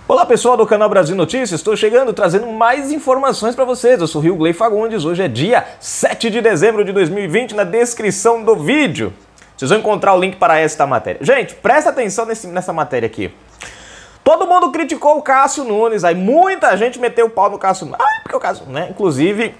Olá pessoal do canal Brasil Notícias, estou chegando trazendo mais informações para vocês. Eu sou o Gley Fagundes, hoje é dia 7 de dezembro de 2020, na descrição do vídeo vocês vão encontrar o link para esta matéria. Gente, presta atenção nessa matéria aqui. Todo mundo criticou o Cássio Nunes, aí muita gente meteu o pau no Cássio Nunes. Porque o Cássio, né? Inclusive,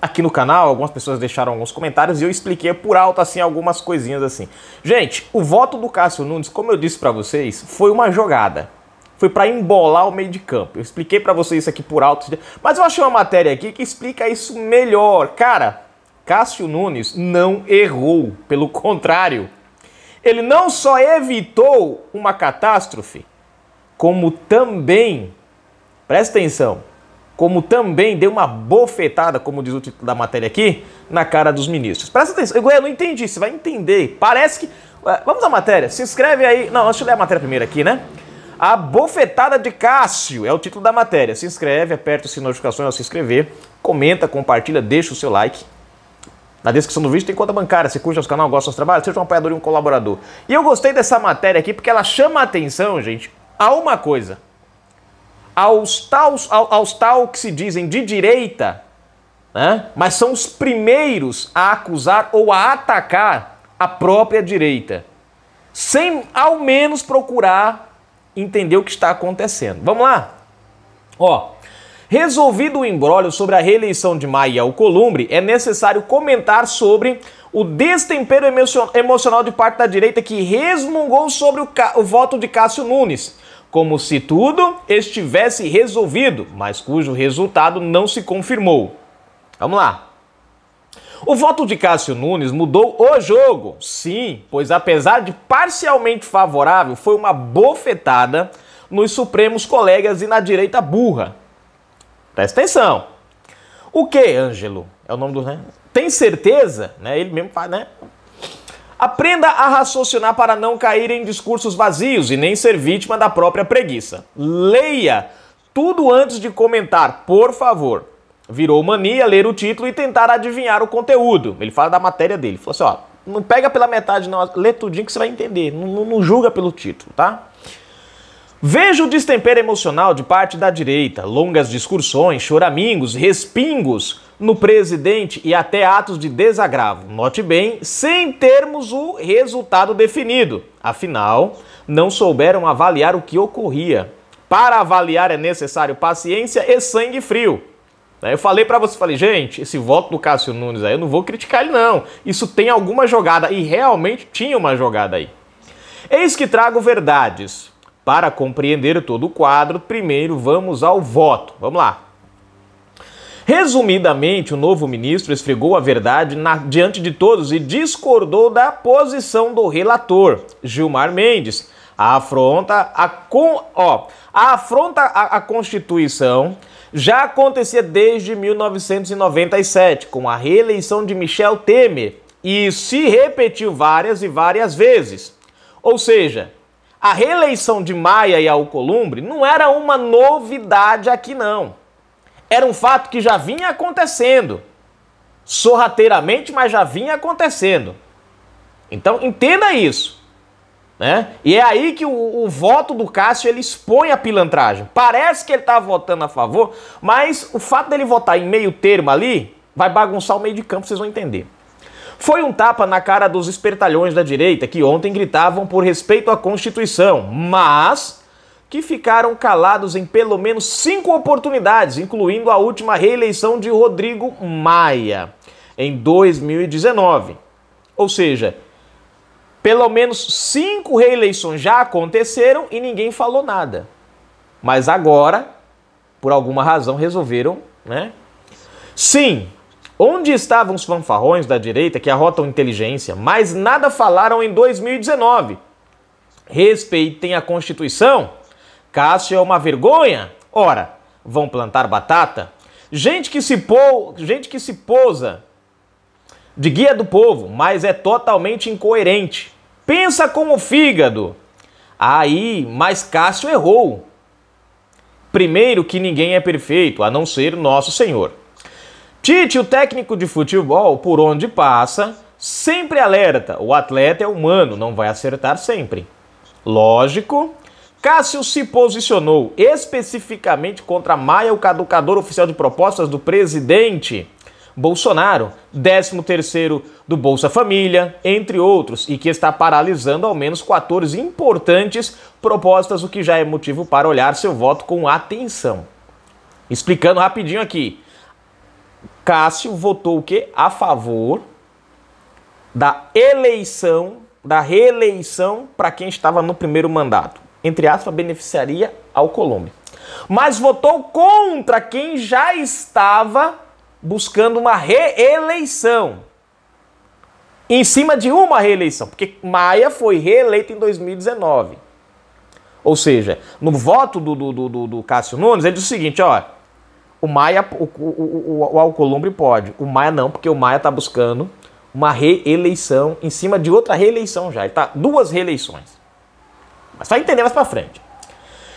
aqui no canal, algumas pessoas deixaram alguns comentários e eu expliquei por alto, assim, algumas coisinhas assim. Gente, o voto do Cássio Nunes, como eu disse para vocês, foi uma jogada. Foi para embolar o meio de campo. Eu expliquei para vocês isso aqui por alto, mas eu achei uma matéria aqui que explica isso melhor. Cara, Cássio Nunes não errou, pelo contrário. Ele não só evitou uma catástrofe, como também, presta atenção, como também deu uma bofetada, como diz o título da matéria aqui, na cara dos ministros. Presta atenção, eu não entendi, você vai entender. Parece que... Vamos à matéria, se inscreve aí. Não, deixa eu ler a matéria primeiro aqui, né? A bofetada de Cássio é o título da matéria. Se inscreve, aperta o sininho de notificações ao se inscrever, comenta, compartilha, deixa o seu like. Na descrição do vídeo tem conta bancária. Se curte nosso canal, gosta dos trabalhos, seja um apoiador e um colaborador. E eu gostei dessa matéria aqui porque ela chama a atenção, gente, a uma coisa. Aos tal que se dizem de direita, né? Mas são os primeiros a acusar ou a atacar a própria direita, sem ao menos procurar entender o que está acontecendo. Vamos lá? Ó, resolvido o imbróglio sobre a reeleição de Maia Alcolumbre, é necessário comentar sobre o destempero emocional de parte da direita que resmungou sobre o voto de Cássio Nunes, como se tudo estivesse resolvido, mas cujo resultado não se confirmou. Vamos lá. O voto de Cássio Nunes mudou o jogo, sim, pois apesar de parcialmente favorável, foi uma bofetada nos supremos colegas e na direita burra. Presta atenção. O que, Ângelo? É o nome do... né? Tem certeza? Né? Ele mesmo faz, né? Aprenda a raciocinar para não cair em discursos vazios e nem ser vítima da própria preguiça. Leia tudo antes de comentar, por favor. Virou mania ler o título e tentar adivinhar o conteúdo. Ele fala da matéria dele. Falou assim, ó, não pega pela metade não, lê tudinho que você vai entender. Não julga pelo título, tá? Veja o destempero emocional de parte da direita, longas discussões, choramingos, respingos no presidente e até atos de desagravo. Note bem, sem termos o resultado definido. Afinal, não souberam avaliar o que ocorria. Para avaliar é necessário paciência e sangue frio. Eu falei pra você, falei, gente, esse voto do Cássio Nunes aí, eu não vou criticar ele não. Isso tem alguma jogada, e realmente tinha uma jogada aí. Eis que trago verdades. Para compreender todo o quadro, primeiro vamos ao voto. Vamos lá. Resumidamente, o novo ministro esfregou a verdade diante de todos e discordou da posição do relator, Gilmar Mendes. A afronta à Constituição já acontecia desde 1997, com a reeleição de Michel Temer, e se repetiu várias e várias vezes. Ou seja, a reeleição de Maia e Alcolumbre não era uma novidade aqui não. Era um fato que já vinha acontecendo. Sorrateiramente, mas já vinha acontecendo. Então, entenda isso. Né? E é aí que o voto do Cássio ele expõe a pilantragem. Parece que ele está votando a favor, mas o fato dele votar em meio termo ali vai bagunçar o meio de campo, vocês vão entender. Foi um tapa na cara dos espertalhões da direita que ontem gritavam por respeito à Constituição, mas que ficaram calados em pelo menos 5 oportunidades, incluindo a última reeleição de Rodrigo Maia em 2019. Ou seja, pelo menos 5 reeleições já aconteceram e ninguém falou nada. Mas agora, por alguma razão, resolveram, né? Sim, onde estavam os fanfarrões da direita que arrotam inteligência, mas nada falaram em 2019? Respeitem a Constituição? Cássio é uma vergonha? Ora, vão plantar batata? Gente que se posa de guia do povo, mas é totalmente incoerente. Pensa com o fígado. Aí, mas Cássio errou. Primeiro que ninguém é perfeito, a não ser nosso Senhor. Tite, o técnico de futebol, por onde passa, sempre alerta. O atleta é humano, não vai acertar sempre. Lógico Cássio se posicionou especificamente contra Maia, o caducador oficial de propostas do presidente Bolsonaro, 13º do Bolsa Família, entre outros, e que está paralisando ao menos 14 importantes propostas, o que já é motivo para olhar seu voto com atenção. Explicando rapidinho aqui, Cássio votou o quê? A favor da reeleição para quem estava no primeiro mandato. Entre aspas, beneficiaria Alcolumbre. Mas votou contra quem já estava buscando uma reeleição. Em cima de uma reeleição, porque Maia foi reeleito em 2019. Ou seja, no voto do Cássio Nunes, ele diz o seguinte, ó, o Maia, o Alcolumbre pode, o Maia não, porque o Maia está buscando uma reeleição em cima de outra reeleição já. Ele tá 2 reeleições. Mas vai entender mais pra frente.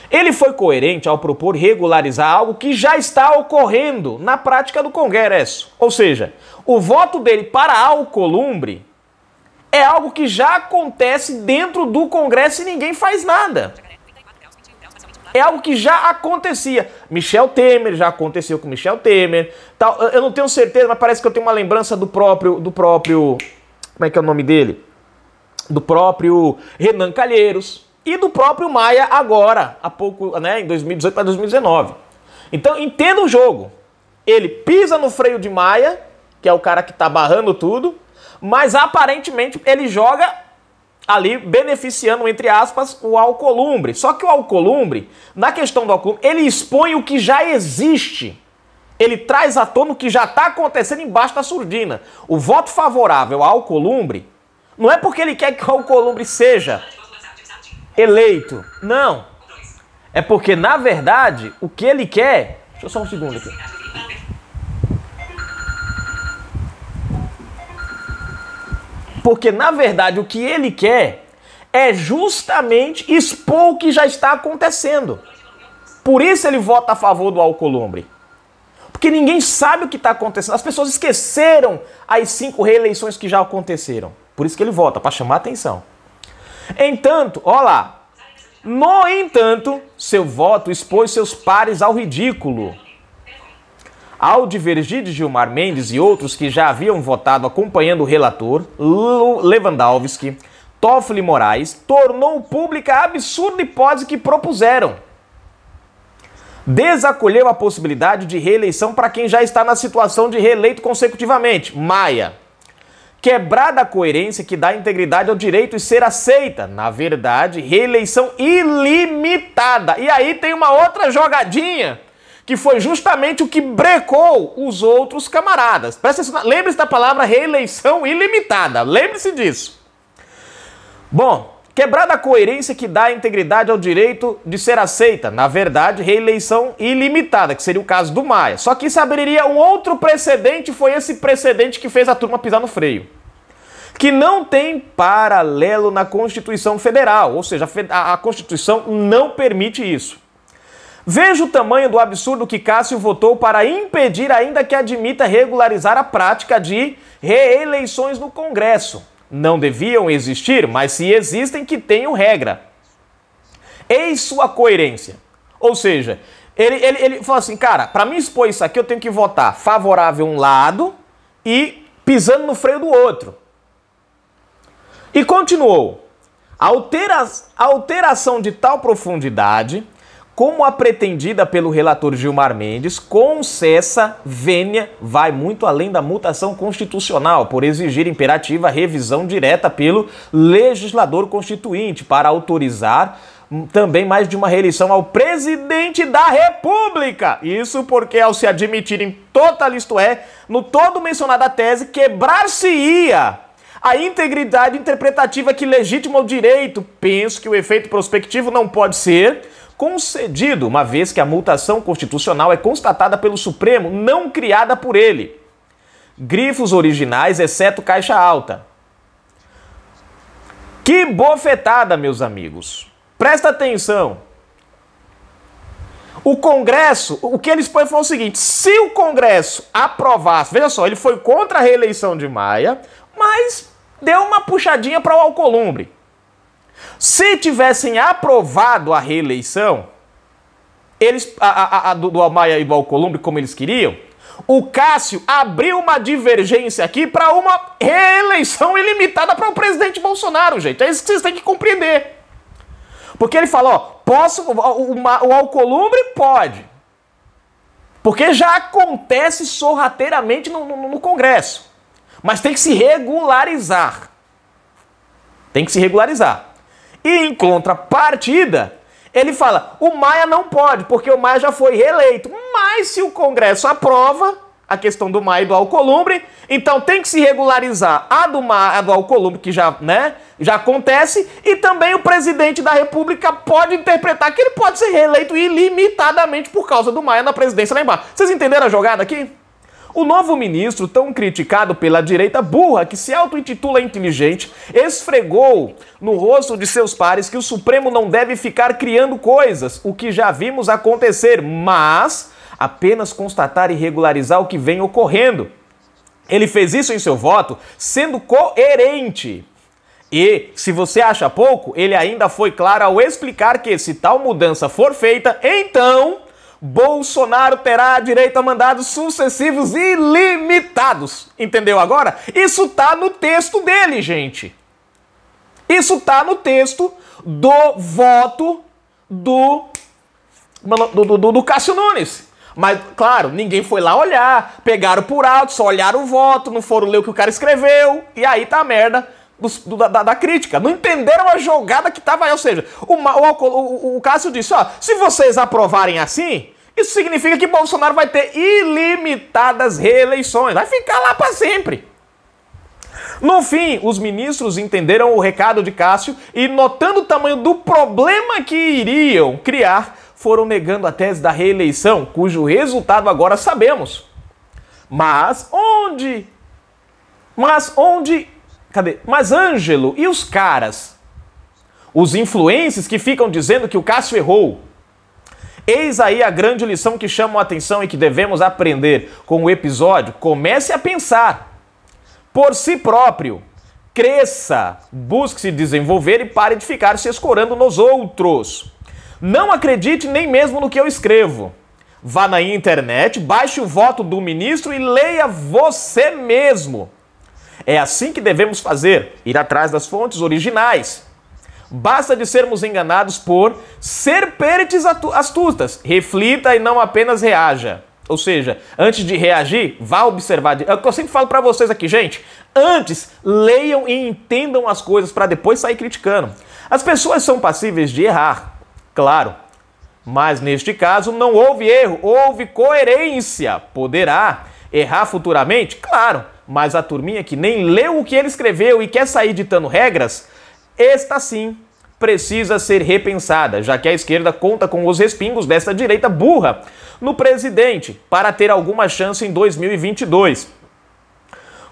Ele foi coerente ao propor regularizar algo que já está ocorrendo na prática do Congresso. Ou seja, o voto dele para Alcolumbre é algo que já acontece dentro do Congresso e ninguém faz nada. É algo que já acontecia. Michel Temer, já aconteceu com Michel Temer. Tal. Eu não tenho certeza, mas parece que eu tenho uma lembrança do próprio... Como é que é o nome dele? Do próprio Renan Calheiros. E do próprio Maia agora, há pouco, né, em 2018 para 2019. Então, entenda o jogo. Ele pisa no freio de Maia, que é o cara que está barrando tudo, mas aparentemente ele joga ali beneficiando, entre aspas, o Alcolumbre. Só que o Alcolumbre, na questão do Alcolumbre, ele expõe o que já existe. Ele traz à tona o que já está acontecendo embaixo da surdina. O voto favorável ao Alcolumbre não é porque ele quer que o Alcolumbre seja eleito. Não. É porque, na verdade, o que ele quer... Deixa eu só um segundo aqui. Porque, na verdade, o que ele quer é justamente expor o que já está acontecendo. Por isso ele vota a favor do Alcolumbre. Porque ninguém sabe o que está acontecendo. As pessoas esqueceram as 5 reeleições que já aconteceram. Por isso que ele vota, para chamar a atenção. Entanto, olha lá. No entanto, seu voto expôs seus pares ao ridículo. Ao divergir de Gilmar Mendes e outros que já haviam votado acompanhando o relator, Lewandowski, Toffoli e Moraes, tornou pública a absurda hipótese que propuseram. Desacolheu a possibilidade de reeleição para quem já está na situação de reeleito consecutivamente, Maia. Quebrada a coerência que dá integridade ao direito e ser aceita. Na verdade, reeleição ilimitada. E aí tem uma outra jogadinha, que foi justamente o que brecou os outros camaradas. Lembre-se da palavra reeleição ilimitada. Lembre-se disso. Bom, quebrada a coerência que dá integridade ao direito de ser aceita. Na verdade, reeleição ilimitada, que seria o caso do Maia. Só que isso abriria um outro precedente, foi esse precedente que fez a turma pisar no freio. Que não tem paralelo na Constituição Federal, ou seja, a Constituição não permite isso. Veja o tamanho do absurdo que Cássio votou para impedir, ainda que admita regularizar a prática de reeleições no Congresso. Não deviam existir, mas se existem, que tenham regra. Eis sua coerência. Ou seja, ele falou assim, cara, para mim expor isso aqui eu tenho que votar favorável a um lado e pisando no freio do outro. E continuou. A alteração de tal profundidade, como a pretendida pelo relator Gilmar Mendes, concessa vênia, vai muito além da mutação constitucional, por exigir imperativa revisão direta pelo legislador constituinte, para autorizar também mais de uma reeleição ao presidente da República. Isso porque, ao se admitirem total, isto é, no todo mencionada tese, quebrar-se-ia a integridade interpretativa que legitima o direito. Penso que o efeito prospectivo não pode ser concedido, uma vez que a mutação constitucional é constatada pelo Supremo, não criada por ele. Grifos originais, exceto caixa alta. Que bofetada, meus amigos. Presta atenção. O Congresso, o que eles põem foi o seguinte, se o Congresso aprovasse, veja só, ele foi contra a reeleição de Maia, mas deu uma puxadinha para o Alcolumbre. Se tivessem aprovado a reeleição, eles, do Maia e do Alcolumbre, como eles queriam, o Cássio abriu uma divergência aqui para uma reeleição ilimitada para o presidente Bolsonaro, gente. É isso que vocês têm que compreender. Porque ele fala, ó, o Alcolumbre pode. Porque já acontece sorrateiramente no Congresso. Mas tem que se regularizar. Tem que se regularizar. E em contrapartida, ele fala, o Maia não pode, porque o Maia já foi reeleito. Mas se o Congresso aprova a questão do Maia e do Alcolumbre, então tem que se regularizar a do Alcolumbre, que já acontece, e também o presidente da República pode interpretar que ele pode ser reeleito ilimitadamente por causa do Maia na presidência lá embaixo. Vocês entenderam a jogada aqui? O novo ministro, tão criticado pela direita burra, que se auto-intitula inteligente, esfregou no rosto de seus pares que o Supremo não deve ficar criando coisas, o que já vimos acontecer, mas apenas constatar e regularizar o que vem ocorrendo. Ele fez isso em seu voto sendo coerente. E, se você acha pouco, ele ainda foi claro ao explicar que se tal mudança for feita, então Bolsonaro terá direito a mandados sucessivos ilimitados. Entendeu agora? Isso tá no texto dele, gente. Isso tá no texto do voto do Cássio Nunes. Mas, claro, ninguém foi lá olhar, pegaram por alto, só olharam o voto, não foram ler o que o cara escreveu, e aí tá a merda da crítica. Não entenderam a jogada que tava aí. Ou seja, o Cássio disse, ó, se vocês aprovarem assim, isso significa que Bolsonaro vai ter ilimitadas reeleições, vai ficar lá para sempre. No fim, os ministros entenderam o recado de Cássio e, notando o tamanho do problema que iriam criar, foram negando a tese da reeleição, cujo resultado agora sabemos. Mas Ângelo e os caras? Os influencers que ficam dizendo que o Cássio errou. Eis aí a grande lição que chama a atenção e que devemos aprender com o episódio. Comece a pensar por si próprio. Cresça, busque se desenvolver e pare de ficar se escorando nos outros. Não acredite nem mesmo no que eu escrevo. Vá na internet, baixe o voto do ministro e leia você mesmo. É assim que devemos fazer, ir atrás das fontes originais. Basta de sermos enganados por serpentes astutas. Reflita e não apenas reaja. Ou seja, antes de reagir, vá observar. É o que eu sempre falo pra vocês aqui, gente. Antes, leiam e entendam as coisas para depois sair criticando. As pessoas são passíveis de errar. Claro, mas neste caso não houve erro, houve coerência. Poderá errar futuramente? Claro, mas a turminha que nem leu o que ele escreveu e quer sair ditando regras, esta sim precisa ser repensada, já que a esquerda conta com os respingos desta direita burra no presidente para ter alguma chance em 2022.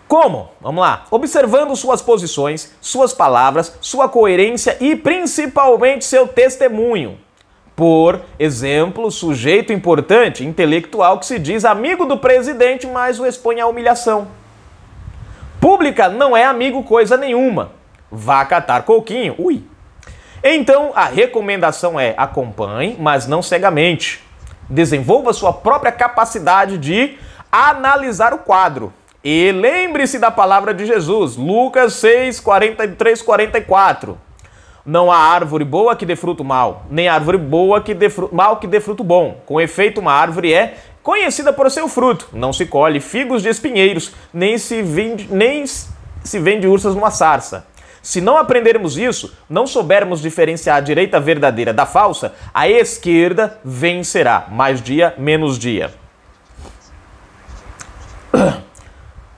Como? Vamos lá. Observando suas posições, suas palavras, sua coerência e principalmente seu testemunho. Por exemplo, sujeito importante, intelectual que se diz amigo do presidente, mas o expõe à humilhação. Pública não é amigo coisa nenhuma. Vá catar coquinho. Ui. Então, a recomendação é acompanhe, mas não cegamente. Desenvolva sua própria capacidade de analisar o quadro. E lembre-se da palavra de Jesus, Lucas 6, 43, 44. Não há árvore boa que dê fruto mal, nem árvore boa que dê mal que dê fruto bom. Com efeito, uma árvore é conhecida por seu fruto. Não se colhe figos de espinheiros, nem se vende ursas numa sarça. Se não aprendermos isso, não soubermos diferenciar a direita verdadeira da falsa, a esquerda vencerá. Mais dia, menos dia.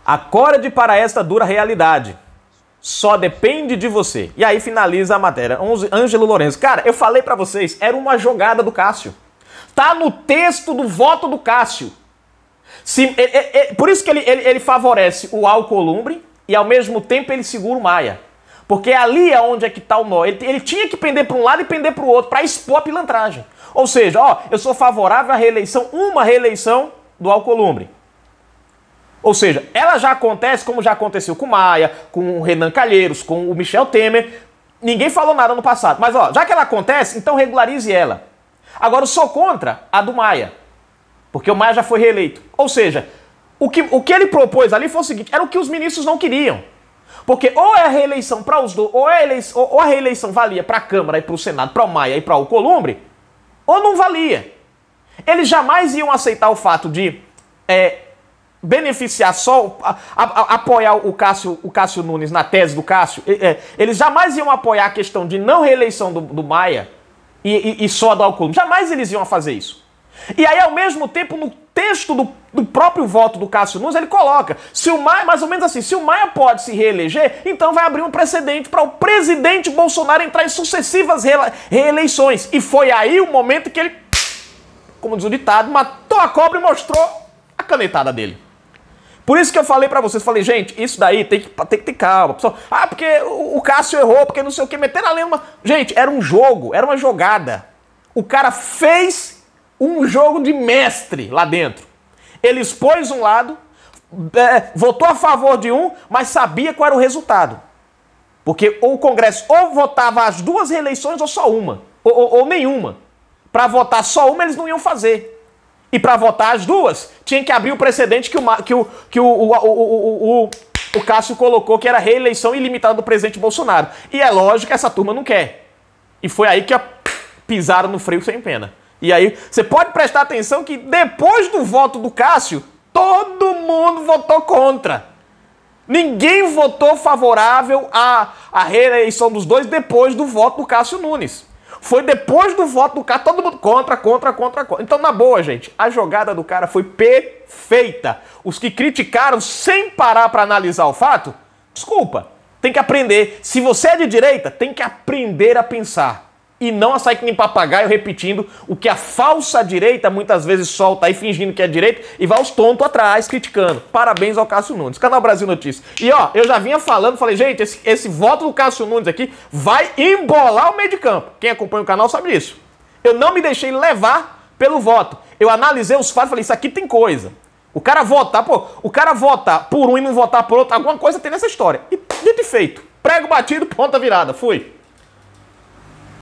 Acorde para esta dura realidade. Só depende de você. E aí finaliza a matéria. Ângelo Lourenço. Cara, eu falei pra vocês, era uma jogada do Cássio. Tá no texto do voto do Cássio. Por isso que ele favorece o Alcolumbre e ao mesmo tempo ele segura o Maia. Porque ali é onde é que tá o nó. Ele tinha que pender para um lado e pender para o outro para expor a pilantragem. Ou seja, ó, eu sou favorável à reeleição, uma reeleição do Alcolumbre. Ou seja, ela já acontece como já aconteceu com o Maia, com o Renan Calheiros, com o Michel Temer. Ninguém falou nada no passado. Mas, ó, já que ela acontece, então regularize ela. Agora, eu sou contra a do Maia. Porque o Maia já foi reeleito. Ou seja, o que ele propôs ali foi o seguinte, era o que os ministros não queriam. Porque ou é a reeleição para os dois, ou a reeleição valia para a Câmara e para o Senado, para o Maia e para o Alcolumbre, ou não valia. Eles jamais iam aceitar o fato de beneficiar só, apoiar o Cássio Nunes na tese do Cássio. Eles jamais iam apoiar a questão de não reeleição do Maia e só do Alcolumbre. Jamais eles iam fazer isso. E aí, ao mesmo tempo, no texto do próprio voto do Cássio Nunes, ele coloca, se o Maia, mais ou menos assim, se o Maia pode se reeleger, então vai abrir um precedente para o presidente Bolsonaro entrar em sucessivas reeleições. E foi aí o momento que ele, como diz o ditado, matou a cobra e mostrou a canetada dele. Por isso que eu falei pra vocês, falei, gente, isso daí tem que ter calma. Pessoal, porque o Cássio errou, porque não sei o que, meteram a lema. Gente, era um jogo, era uma jogada. O cara fez um jogo de mestre lá dentro. Ele expôs um lado, votou a favor de um, mas sabia qual era o resultado. Porque o Congresso ou votava as duas reeleições ou só uma, ou nenhuma. Para votar só uma eles não iam fazer. E para votar as duas, tinha que abrir o precedente que o Cássio colocou, que era a reeleição ilimitada do presidente Bolsonaro. E é lógico que essa turma não quer. E foi aí que pisaram no freio sem pena. E aí, você pode prestar atenção que depois do voto do Cássio, todo mundo votou contra. Ninguém votou favorável à reeleição dos dois depois do voto do Cássio Nunes. Foi depois do voto do Cássio, todo mundo contra. Então, na boa, gente, a jogada do cara foi perfeita. Os que criticaram sem parar para analisar o fato, desculpa, tem que aprender. Se você é de direita, tem que aprender a pensar. E não a sair que nem papagaio repetindo o que a falsa direita muitas vezes solta aí fingindo que é direita e vai os tontos atrás criticando. Parabéns ao Cássio Nunes. Canal Brasil Notícias. E ó, eu já vinha falando, falei, gente, esse voto do Cássio Nunes aqui vai embolar o meio de campo. Quem acompanha o canal sabe disso. Eu não me deixei levar pelo voto. Eu analisei os fatos e falei, isso aqui tem coisa. O cara votar por um e não votar por outro, alguma coisa tem nessa história. E dito e feito. Prego batido, ponta virada. Fui.